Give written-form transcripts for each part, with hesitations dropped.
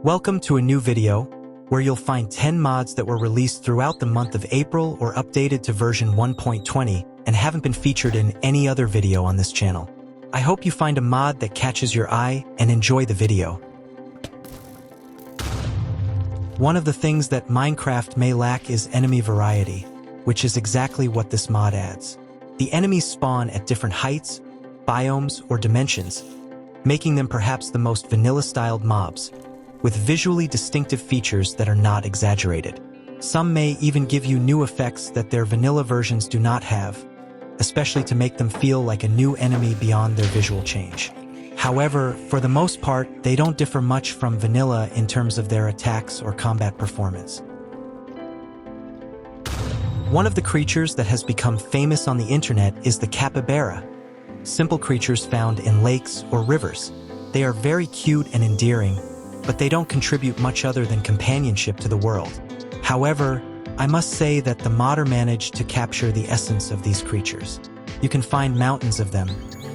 Welcome to a new video, where you'll find 10 mods that were released throughout the month of April or updated to version 1.20 and haven't been featured in any other video on this channel. I hope you find a mod that catches your eye and enjoy the video. One of the things that Minecraft may lack is enemy variety, which is exactly what this mod adds. The enemies spawn at different heights, biomes, or dimensions, making them perhaps the most vanilla-styled mobs, with visually distinctive features that are not exaggerated. Some may even give you new effects that their vanilla versions do not have, especially to make them feel like a new enemy beyond their visual change. However, for the most part, they don't differ much from vanilla in terms of their attacks or combat performance. One of the creatures that has become famous on the internet is the capybara. Simple creatures found in lakes or rivers. They are very cute and endearing, but they don't contribute much other than companionship to the world. However, I must say that the modder managed to capture the essence of these creatures. You can find mountains of them,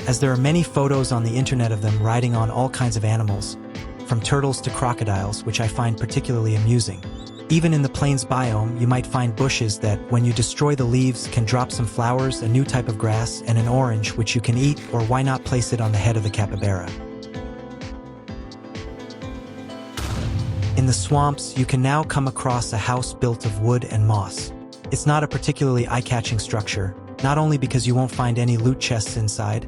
as there are many photos on the internet of them riding on all kinds of animals, from turtles to crocodiles, which I find particularly amusing. Even in the plains biome, you might find bushes that, when you destroy the leaves, can drop some flowers, a new type of grass, and an orange which you can eat, or why not place it on the head of the capybara. In the swamps, you can now come across a house built of wood and moss. It's not a particularly eye-catching structure, not only because you won't find any loot chests inside,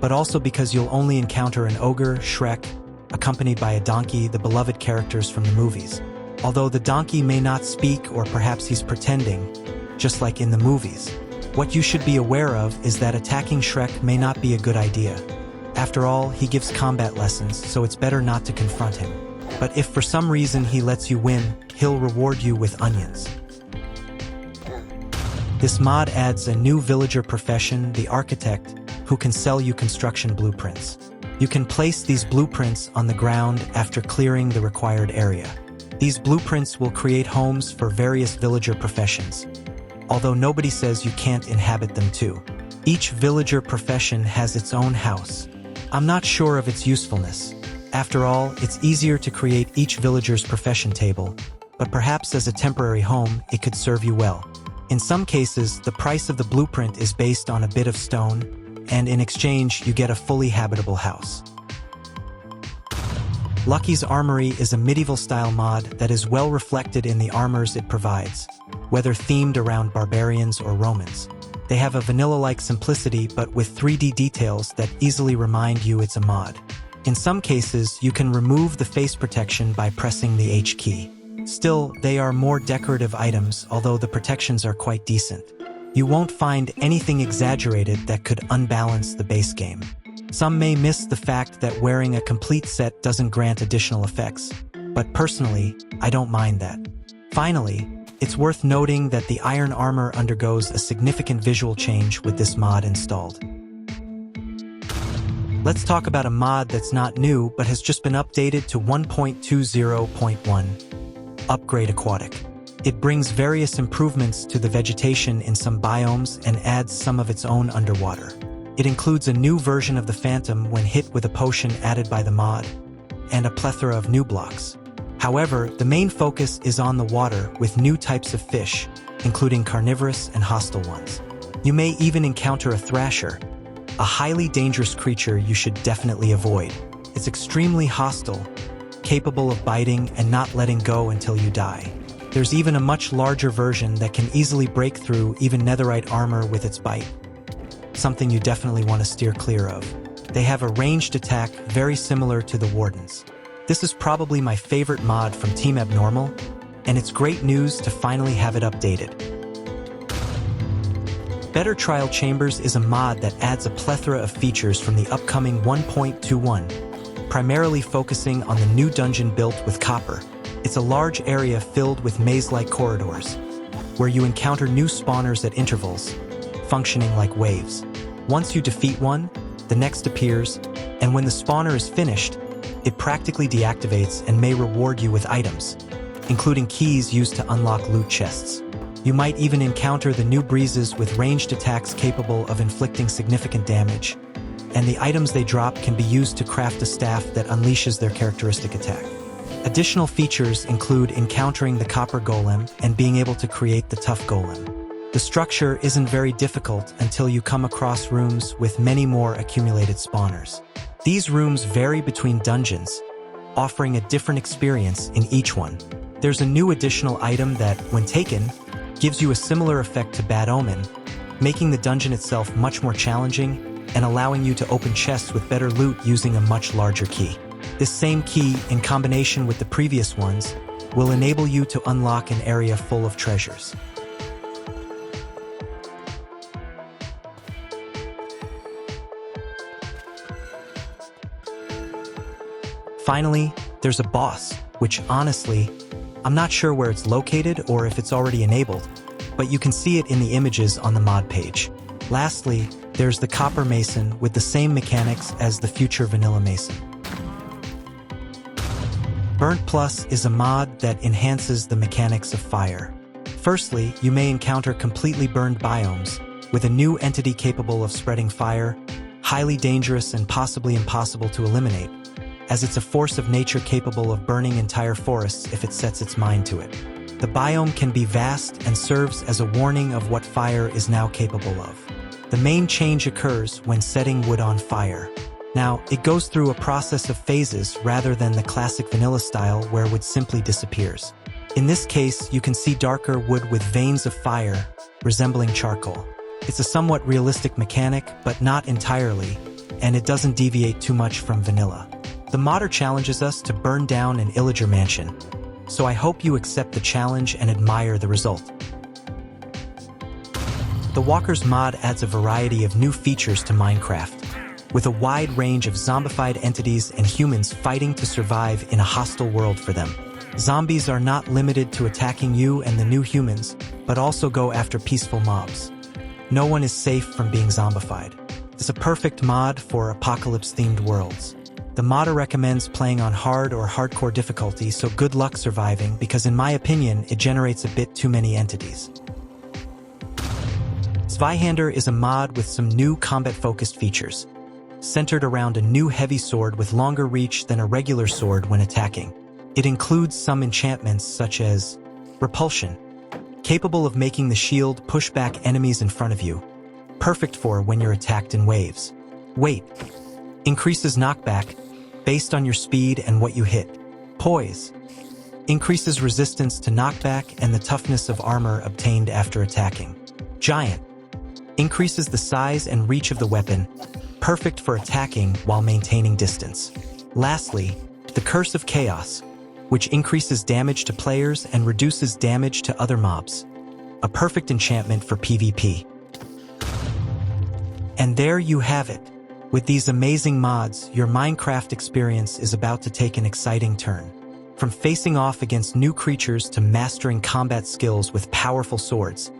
but also because you'll only encounter an ogre, Shrek, accompanied by a donkey, the beloved characters from the movies. Although the donkey may not speak, or perhaps he's pretending, just like in the movies. What you should be aware of is that attacking Shrek may not be a good idea. After all, he gives combat lessons, so it's better not to confront him. But if for some reason he lets you win, he'll reward you with onions. This mod adds a new villager profession, the architect, who can sell you construction blueprints. You can place these blueprints on the ground after clearing the required area. These blueprints will create homes for various villager professions, although nobody says you can't inhabit them too. Each villager profession has its own house. I'm not sure of its usefulness. After all, it's easier to create each villager's profession table, but perhaps as a temporary home, it could serve you well. In some cases, the price of the blueprint is based on a bit of stone, and in exchange, you get a fully habitable house. Lucky's Armory is a medieval-style mod that is well reflected in the armors it provides, whether themed around barbarians or Romans. They have a vanilla-like simplicity, but with 3D details that easily remind you it's a mod. In some cases, you can remove the face protection by pressing the H key. Still, they are more decorative items, although the protections are quite decent. You won't find anything exaggerated that could unbalance the base game. Some may miss the fact that wearing a complete set doesn't grant additional effects, but personally, I don't mind that. Finally, it's worth noting that the iron armor undergoes a significant visual change with this mod installed. Let's talk about a mod that's not new but has just been updated to 1.20.1. Upgrade Aquatic. It brings various improvements to the vegetation in some biomes and adds some of its own underwater. It includes a new version of the Phantom when hit with a potion added by the mod, and a plethora of new blocks. However, the main focus is on the water with new types of fish, including carnivorous and hostile ones. You may even encounter a thrasher, a highly dangerous creature you should definitely avoid. It's extremely hostile, capable of biting and not letting go until you die. There's even a much larger version that can easily break through even netherite armor with its bite. Something you definitely want to steer clear of. They have a ranged attack very similar to the Wardens. This is probably my favorite mod from Team Abnormal, and it's great news to finally have it updated. Better Trial Chambers is a mod that adds a plethora of features from the upcoming 1.21, primarily focusing on the new dungeon built with copper. It's a large area filled with maze-like corridors, where you encounter new spawners at intervals, functioning like waves. Once you defeat one, the next appears, and when the spawner is finished, it practically deactivates and may reward you with items, including keys used to unlock loot chests. You might even encounter the new breezes with ranged attacks capable of inflicting significant damage, and the items they drop can be used to craft a staff that unleashes their characteristic attack. Additional features include encountering the copper golem and being able to create the tough golem. The structure isn't very difficult until you come across rooms with many more accumulated spawners. These rooms vary between dungeons, offering a different experience in each one. There's a new additional item that, when taken, gives you a similar effect to Bad Omen, making the dungeon itself much more challenging and allowing you to open chests with better loot using a much larger key. This same key, in combination with the previous ones, will enable you to unlock an area full of treasures. Finally, there's a boss, which honestly, I'm not sure where it's located or if it's already enabled, but you can see it in the images on the mod page. Lastly, there's the Copper Mason with the same mechanics as the future Vanilla Mason. Burnt Plus is a mod that enhances the mechanics of fire. Firstly, you may encounter completely burned biomes with a new entity capable of spreading fire, highly dangerous and possibly impossible to eliminate, as it's a force of nature capable of burning entire forests if it sets its mind to it. The biome can be vast and serves as a warning of what fire is now capable of. The main change occurs when setting wood on fire. Now, it goes through a process of phases rather than the classic vanilla style where wood simply disappears. In this case, you can see darker wood with veins of fire, resembling charcoal. It's a somewhat realistic mechanic, but not entirely, and it doesn't deviate too much from vanilla. The modder challenges us to burn down an illager mansion, so I hope you accept the challenge and admire the result. The Walkers mod adds a variety of new features to Minecraft, with a wide range of zombified entities and humans fighting to survive in a hostile world for them. Zombies are not limited to attacking you and the new humans, but also go after peaceful mobs. No one is safe from being zombified. It's a perfect mod for apocalypse-themed worlds. The modder recommends playing on hard or hardcore difficulty, so good luck surviving because in my opinion, it generates a bit too many entities. Zweihander is a mod with some new combat-focused features, centered around a new heavy sword with longer reach than a regular sword when attacking. It includes some enchantments such as Repulsion, capable of making the shield push back enemies in front of you, perfect for when you're attacked in waves. Weight increases knockback based on your speed and what you hit. Poise increases resistance to knockback and the toughness of armor obtained after attacking. Giant increases the size and reach of the weapon, perfect for attacking while maintaining distance. Lastly, the Curse of Chaos, which increases damage to players and reduces damage to other mobs. A perfect enchantment for PvP. And there you have it. With these amazing mods, your Minecraft experience is about to take an exciting turn. From facing off against new creatures to mastering combat skills with powerful swords,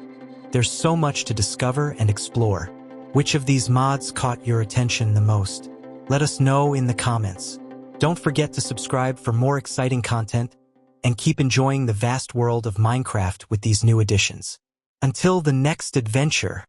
there's so much to discover and explore. Which of these mods caught your attention the most? Let us know in the comments. Don't forget to subscribe for more exciting content and keep enjoying the vast world of Minecraft with these new additions. Until the next adventure.